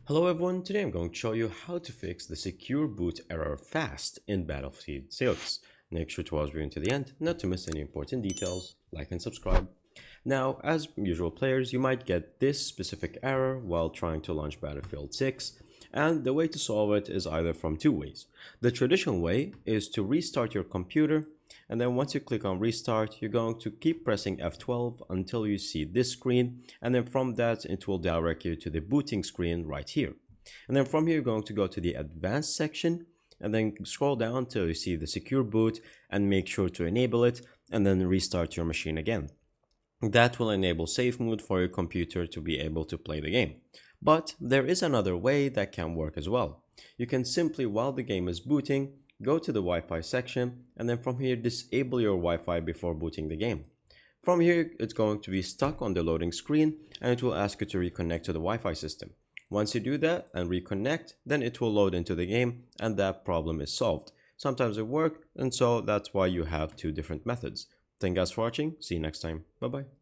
Hello everyone, today I'm going to show you how to fix the secure boot error fast in Battlefield 6. Make sure to watch the video to the end, not to miss any important details. Like and subscribe. Now, as usual players, you might get this specific error while trying to launch Battlefield 6, and the way to solve it is either from two ways. The traditional way is to restart your computer, and then once you click on restart, you're going to keep pressing F12 until you see this screen, and then from that it will direct you to the booting screen right here. And then from here you're going to go to the advanced section and then scroll down till you see the secure boot and make sure to enable it and then restart your machine again. That will enable safe mode for your computer to be able to play the game. But there is another way that can work as well. You can simply, while the game is booting, go to the Wi-Fi section and then from here disable your Wi-Fi before booting the game. From here it's going to be stuck on the loading screen and it will ask you to reconnect to the Wi-Fi system. Once you do that and reconnect, then it will load into the game and that problem is solved. Sometimes it works, and so that's why you have two different methods. Thank you guys for watching. See you next time. Bye bye.